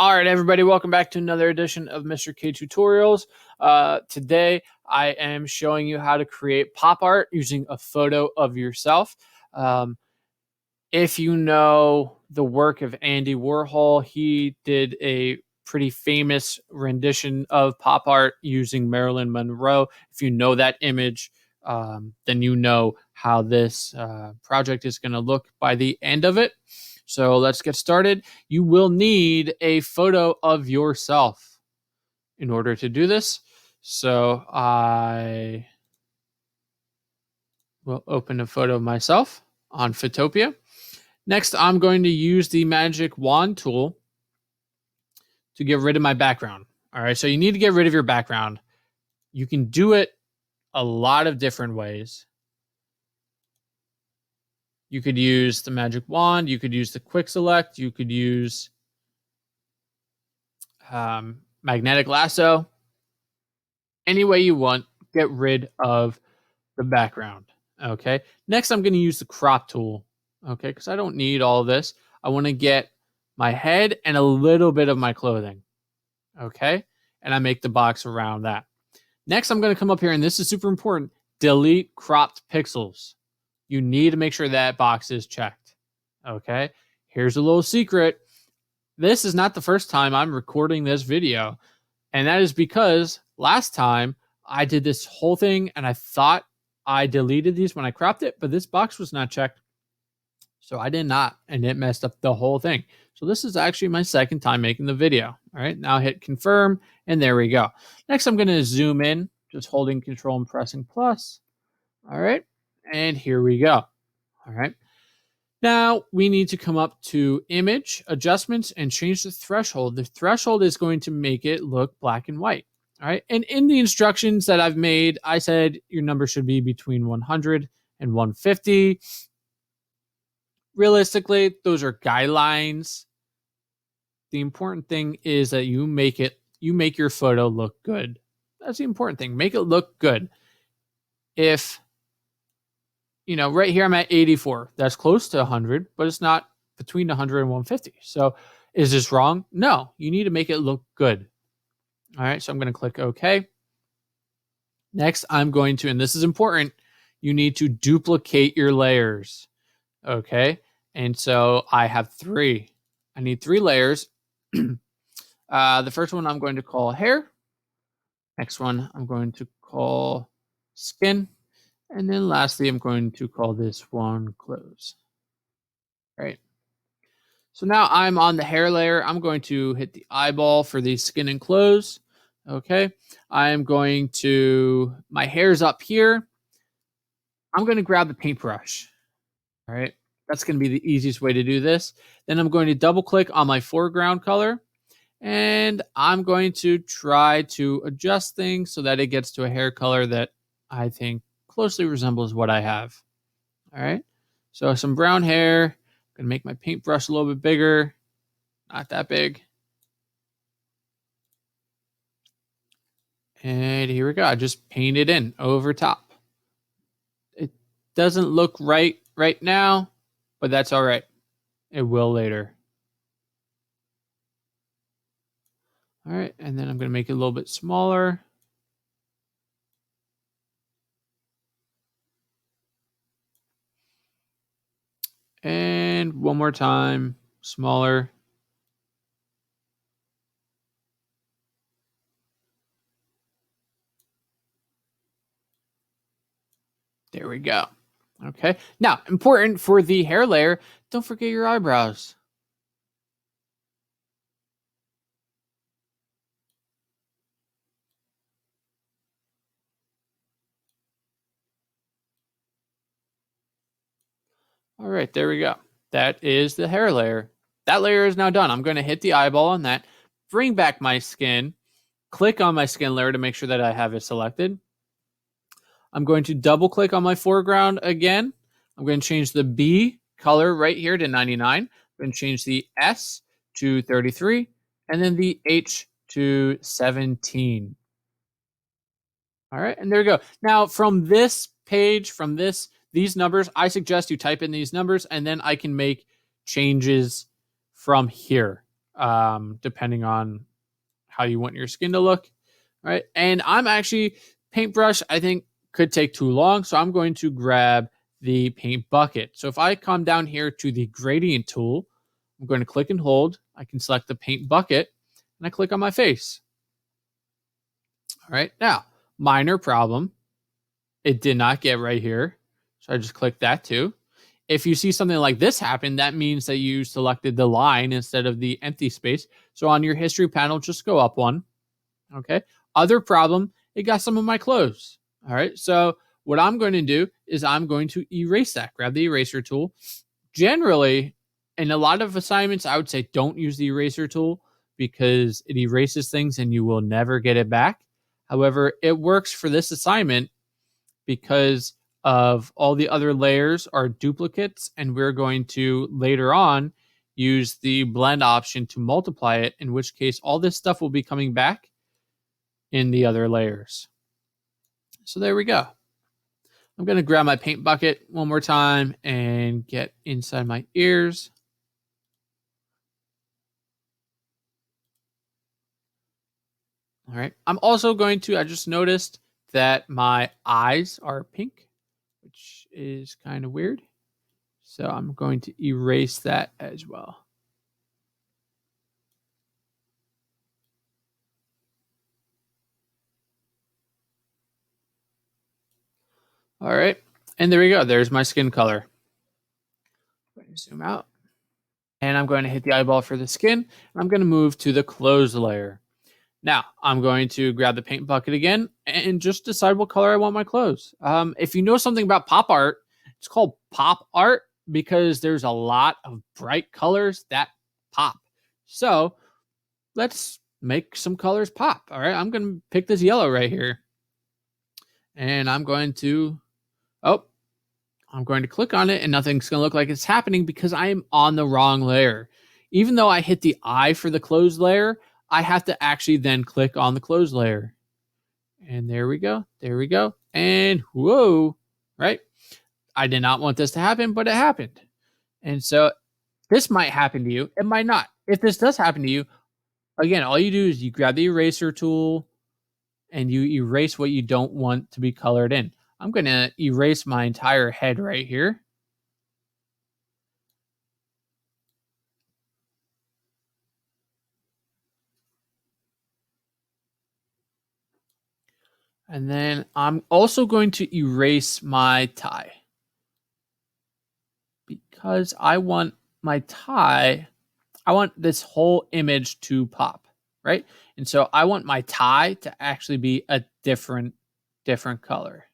All right, everybody, welcome back to another edition of Mr. K Tutorials. Today, I am showing you how to create pop art using a photo of yourself. If you know the work of Andy Warhol, he did a pretty famous rendition of pop art using Marilyn Monroe. If you know that image, then you know how this project is going to look by the end of it. So let's get started. You will need a photo of yourself in order to do this. So I will open a photo of myself on Photopea. Next, I'm going to use the magic wand tool to get rid of my background. All right, so you need to get rid of your background. You can do it a lot of different ways. You could use the magic wand. You could use the quick select. You could use magnetic lasso. Any way you want, get rid of the background. Okay. Next, I'm going to use the crop tool. Okay, because I don't need all of this. I want to get my head and a little bit of my clothing. Okay, and I make the box around that. Next, I'm going to come up here, and this is super important. Delete cropped pixels. You need to make sure that box is checked. Okay, here's a little secret. This is not the first time I'm recording this video, and that is because last time I did this whole thing, and I thought I deleted these when I cropped it, but this box was not checked. So I did not, and it messed up the whole thing. So this is actually my second time making the video. All right, now hit confirm, and there we go. Next, I'm going to zoom in, just holding control and pressing plus. All right, and here we go. All right, now we need to come up to image adjustments and change the threshold. The threshold is going to make it look black and white. All right, and in the instructions that I've made, I said your number should be between 100 and 150. Realistically, those are guidelines. The important thing is that you make your photo look good. That's the important thing. Make it look good. If, right here I'm at 84. That's close to 100, but it's not between 100 and 150. So is this wrong? No, you need to make it look good. All right, so I'm going to click OK. Next, I'm going to, and this is important, you need to duplicate your layers. Okay, and so I have 3. I need 3 layers. The first one I'm going to call hair. Next one I'm going to call skin. And then lastly, I'm going to call this one clothes. All right. So now I'm on the hair layer. I'm going to hit the eyeball for the skin and clothes. Okay. I'm going to, my hair's up here. I'm going to grab the paintbrush. All right. That's going to be the easiest way to do this. Then I'm going to double click on my foreground color. And I'm going to try to adjust things so that it gets to a hair color that I think closely resembles what I have. All right. So some brown hair. I'm going to make my paintbrush a little bit bigger. Not that big. And here we go. I just paint it in over top. It doesn't look right now, but that's all right. It will later. All right, and then I'm going to make it a little bit smaller. And one more time, smaller. There we go. Okay, now important for the hair layer, don't forget your eyebrows. All right, there we go. That is the hair layer. That layer is now done. I'm going to hit the eyeball on that, bring back my skin, click on my skin layer to make sure that I have it selected. I'm going to double click on my foreground again. I'm going to change the B color right here to 99. I'm going to change the S to 33 and then the H to 17. All right, and there we go. Now from this page, from these numbers, I suggest you type in these numbers and then I can make changes from here. depending on how you want your skin to look. Right. And I'm actually paintbrush, I think could take too long. So I'm going to grab the paint bucket. So if I come down here to the gradient tool, I'm going to click and hold. I can select the paint bucket and I click on my face. All right. Now, minor problem. It did not get right here. So I just click that too. If you see something like this happen, that means that you selected the line instead of the empty space. So on your history panel, just go up one. Okay. Other problem, it got some of my clothes. All right. So what I'm going to do is I'm going to erase that. Grab the eraser tool. Generally, in a lot of assignments, I would say don't use the eraser tool because it erases things and you will never get it back. However, it works for this assignment because of all the other layers are duplicates, and we're going to later on use the blend option to multiply it, in which case all this stuff will be coming back in the other layers. So there we go. I'm going to grab my paint bucket one more time and get inside my ears. All right. I'm also going to, I just noticed that my eyes are pink, which is kind of weird. So I'm going to erase that as well. All right. And there we go. There's my skin color. I'm going to zoom out. And I'm going to hit the eyeball for the skin. I'm going to move to the clothes layer. Now, I'm going to grab the paint bucket again and just decide what color I want my clothes. If you know something about pop art, it's called pop art because there's a lot of bright colors that pop. So let's make some colors pop. All right, I'm going to pick this yellow right here. And I'm going to click on it and nothing's going to look like it's happening because I am on the wrong layer. Even though I hit the eye for the clothes layer, I have to actually then click on the clothes layer. And there we go. There we go. And whoa, right? I did not want this to happen, but it happened. And so this might happen to you. It might not. If this does happen to you, again, all you do is you grab the eraser tool and you erase what you don't want to be colored in. I'm going to erase my entire head right here. And then I'm also going to erase my tie because I want my tie, I want this whole image to pop, right? And so I want my tie to actually be a different color.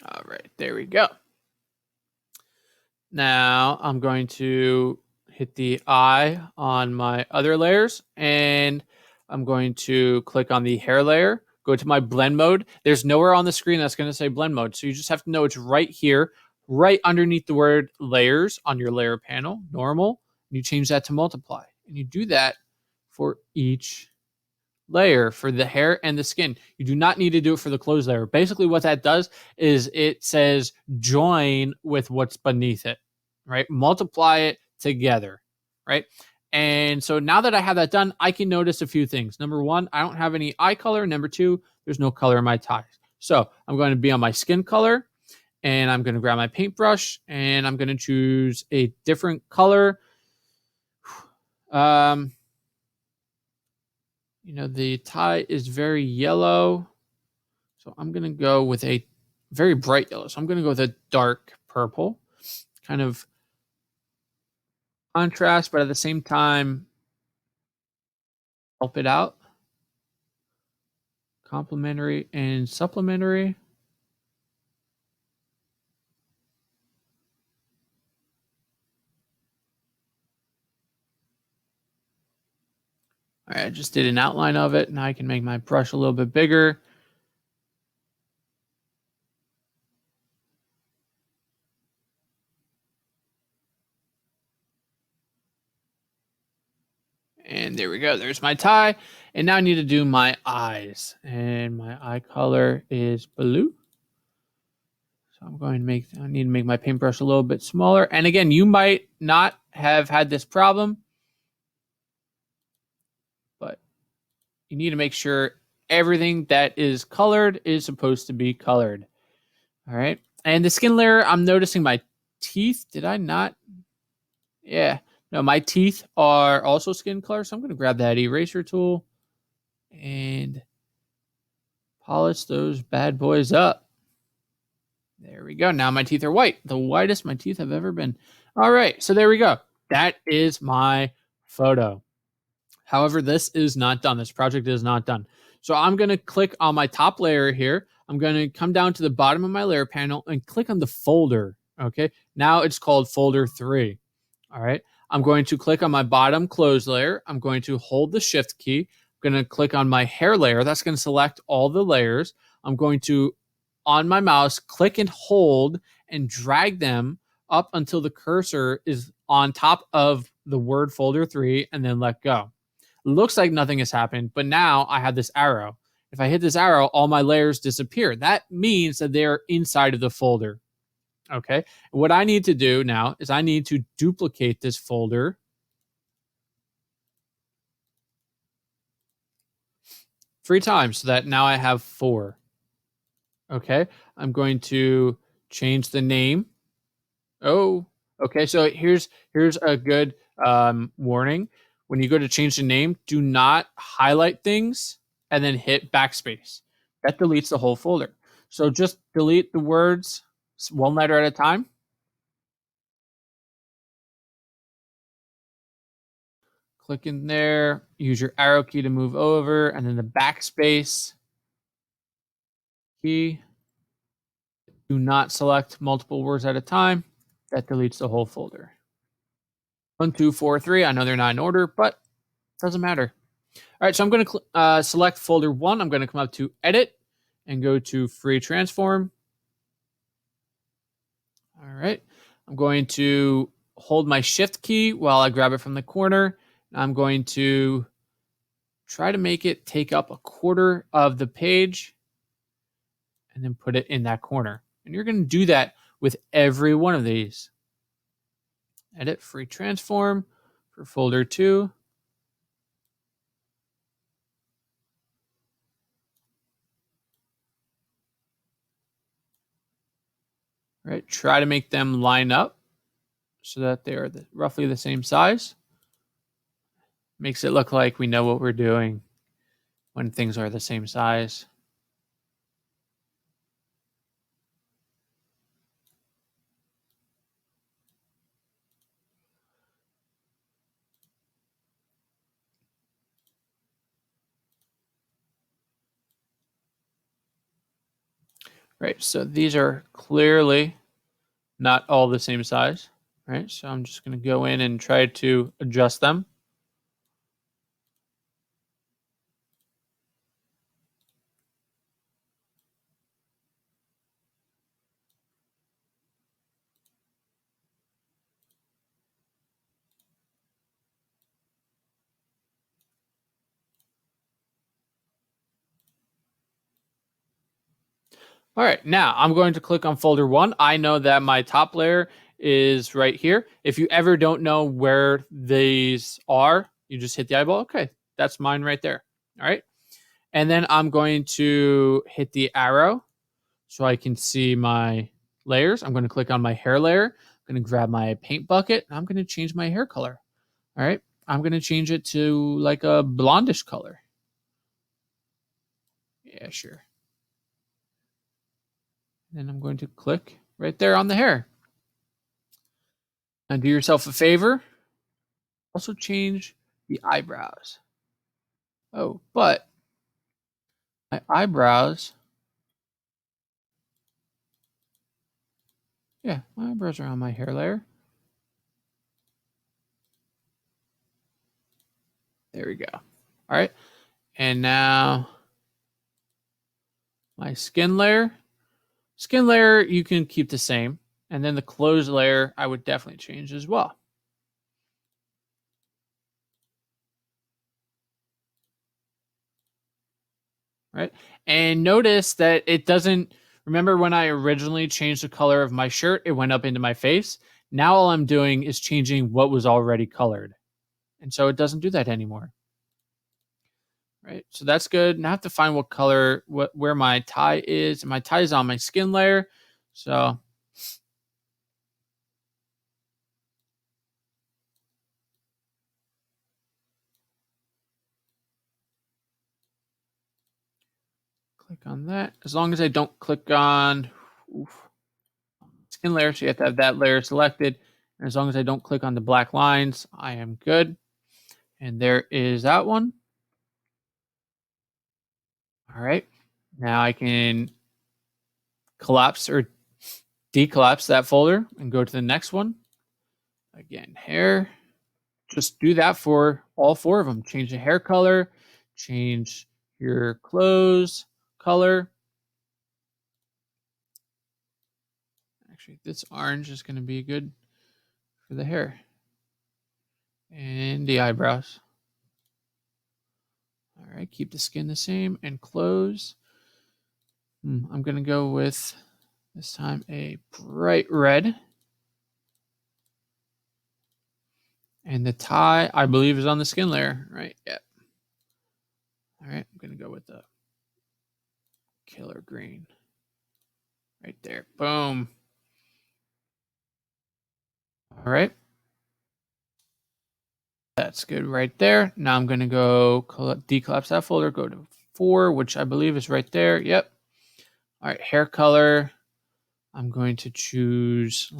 All right, there we go. Now I'm going to hit the eye on my other layers and I'm going to click on the hair layer, go to my blend mode. There's nowhere on the screen that's going to say blend mode. So you just have to know it's right here, right underneath the word layers on your layer panel, normal. And you change that to multiply. And you do that for each layer for the hair and the skin. You do not need to do it for the clothes layer. Basically, what that does is it says join with what's beneath it, right? Multiply it together, right? And so now that I have that done, I can notice a few things. Number one, I don't have any eye color. Number two, there's no color in my ties. So I'm going to be on my skin color and I'm going to grab my paintbrush and I'm going to choose a different color. The tie is very yellow. So I'm going to go with a very bright yellow. So I'm going to go with a dark purple, kind of contrast, but at the same time, help it out. Complementary and supplementary. All right, I just did an outline of it. Now I can make my brush a little bit bigger And there we go. There's my tie. And now I need to do my eyes. And my eye color is blue. So I need to make my paintbrush a little bit smaller. And again, you might not have had this problem, but you need to make sure everything that is colored is supposed to be colored. All right. And the skin layer, I'm noticing my teeth. Did I not? Yeah. No, my teeth are also skin color. So I'm going to grab that eraser tool and polish those bad boys up. There we go. Now my teeth are white. The whitest my teeth have ever been. All right. So there we go. That is my photo. However, this is not done. This project is not done. So I'm going to click on my top layer here. I'm going to come down to the bottom of my layer panel and click on the folder. Okay. Now it's called folder 3. All right. I'm going to click on my bottom close layer. I'm going to hold the shift key. I'm going to click on my hair layer. That's going to select all the layers. I'm going to, on my mouse, click and hold and drag them up until the cursor is on top of the word folder 3 and then let go. Looks like nothing has happened, but now I have this arrow. If I hit this arrow, all my layers disappear. That means that they're inside of the folder. Okay. What I need to do now is I need to duplicate this folder. Three times so that now I have 4. Okay. I'm going to change the name. Oh, okay. So here's a good warning. When you go to change the name, do not highlight things and then hit backspace. That deletes the whole folder. So just delete the words one letter at a time. Click in there, use your arrow key to move over, and then the backspace key. Do not select multiple words at a time. That deletes the whole folder. 1, 2, 4, 3. I know they're not in order, but it doesn't matter. All right, so I'm going to select folder 1. I'm going to come up to edit and go to free transform. All right, I'm going to hold my shift key while I grab it from the corner. I'm going to try to make it take up 1/4 of the page and then put it in that corner. And you're going to do that with every one of these. Edit free transform for folder 2. Right, try to make them line up so that they are roughly the same size. Makes it look like we know what we're doing when things are the same size. Right, so these are clearly not all the same size. Right, so I'm just going to go in and try to adjust them. All right, now I'm going to click on folder 1. I know that my top layer is right here. If you ever don't know where these are, you just hit the eyeball. Okay, that's mine right there. All right. And then I'm going to hit the arrow so I can see my layers. I'm going to click on my hair layer. I'm going to grab my paint bucket. And I'm going to change my hair color. All right. I'm going to change it to like a blondish color. Yeah, sure. Then I'm going to click right there on the hair. Now do yourself a favor. Also change the eyebrows. Oh, but my eyebrows. Yeah, my eyebrows are on my hair layer. There we go. All right. And now my skin layer. Skin layer, you can keep the same. And then the closed layer, I would definitely change as well. right? And notice that it doesn't, remember when I originally changed the color of my shirt, it went up into my face. Now all I'm doing is changing what was already colored. And so it doesn't do that anymore. Right? So that's good. Now I have to find what color, where my tie is. And my tie is on my skin layer. So click on that. As long as I don't click on skin layer, so you have to have that layer selected. And as long as I don't click on the black lines, I am good. And there is that one. All right. Now I can collapse or decollapse that folder and go to the next one. Again, hair. Just do that for all four of them. Change the hair color, change your clothes color. Actually, this orange is going to be good for the hair and the eyebrows. All right, keep the skin the same and clothes. I'm going to go with this time a bright red. And the tie, I believe, is on the skin layer, right? Yep. All right, I'm going to go with the killer green right there. Boom. All right. That's good right there. Now I'm going to go decollapse that folder, go to 4, which I believe is right there. Yep. All right, hair color. I'm going to choose,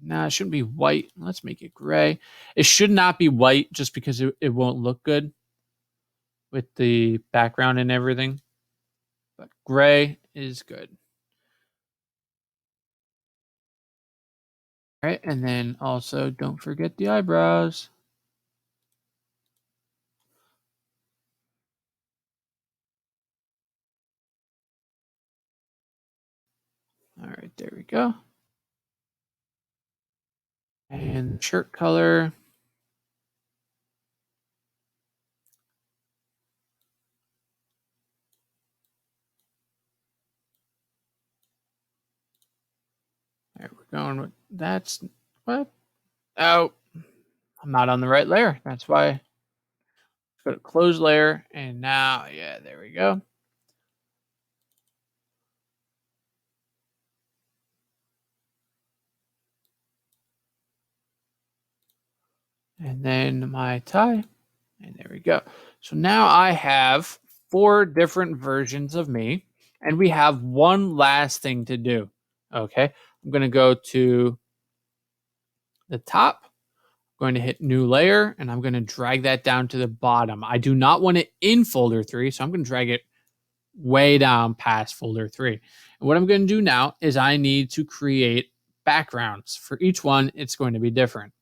nah, it shouldn't be white. Let's make it gray. It should not be white just because it won't look good with the background and everything. But gray is good. All right, and then also don't forget the eyebrows. All right, there we go. And shirt color. There we're going with that's what? Oh, I'm not on the right layer. That's why. Go to close layer, and now, yeah, there we go. And then my tie, and there we go. So now I have 4 different versions of me, and we have one last thing to do. Okay, I'm going to go to the top, I'm going to hit new layer, and I'm going to drag that down to the bottom. I do not want it in folder 3, so I'm going to drag it way down past folder 3. And what I'm going to do now is I need to create backgrounds. For each one, it's going to be different.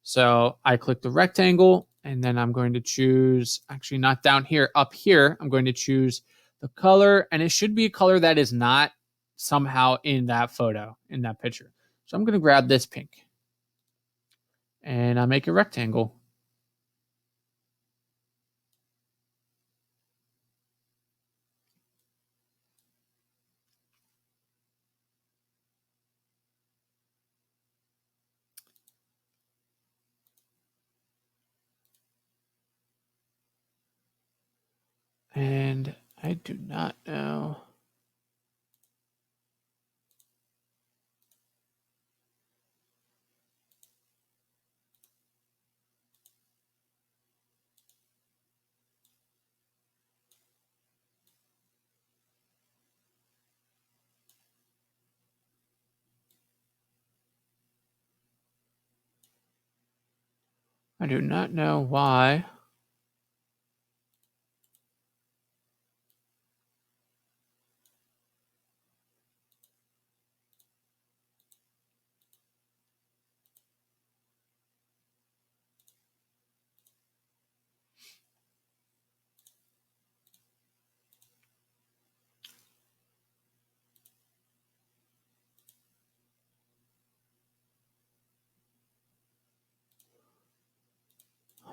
So I click the rectangle, and then I'm going to choose, actually not down here, up here, I'm going to choose the color, and it should be a color that is not somehow in that photo, in that picture. So I'm going to grab this pink, and I'll make a rectangle. And I do not know. I do not know why.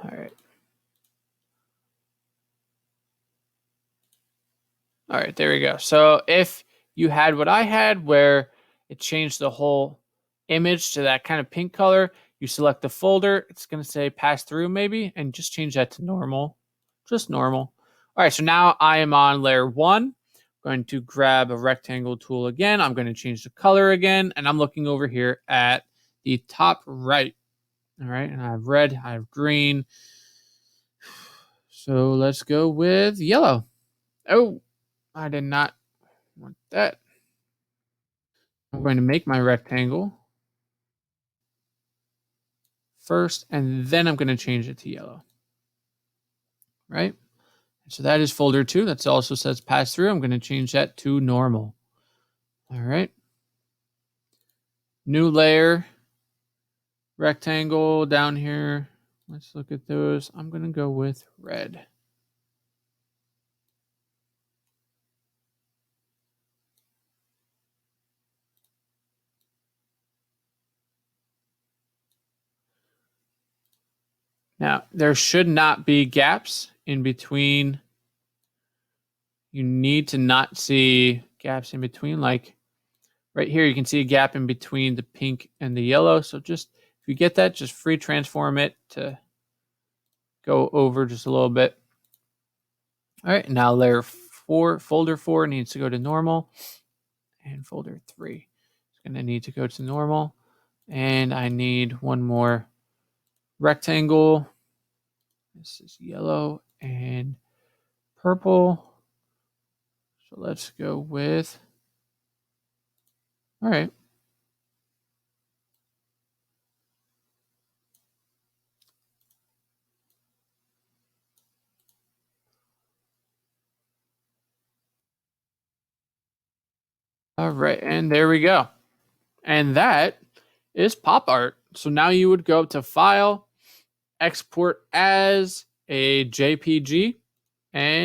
All right. All right, there we go. So if you had what I had, where it changed the whole image to that kind of pink color, you select the folder. It's going to say pass through maybe, and just change that to normal, just normal. All right, so now I am on layer 1. I'm going to grab a rectangle tool again. I'm going to change the color again, and I'm looking over here at the top right. All right, and I have red, I have green. So let's go with yellow. Oh, I did not want that. I'm going to make my rectangle first, and then I'm going to change it to yellow. Right? So that is folder 2. That also says pass through. I'm going to change that to normal. All right. New layer, rectangle down here. Let's look at those. I'm going to go with red. Now, there should not be gaps in between. You need to not see gaps in between. Like right here, you can see a gap in between the pink and the yellow. So just, if you get that, just free transform it to go over just a little bit. All right, now layer 4, folder 4 needs to go to normal. And folder 3 is going to need to go to normal. And I need one more rectangle. This is yellow and purple. So let's go with, all right. All right, and there we go. And that is pop art. So now you would go to File, Export as a JPG, and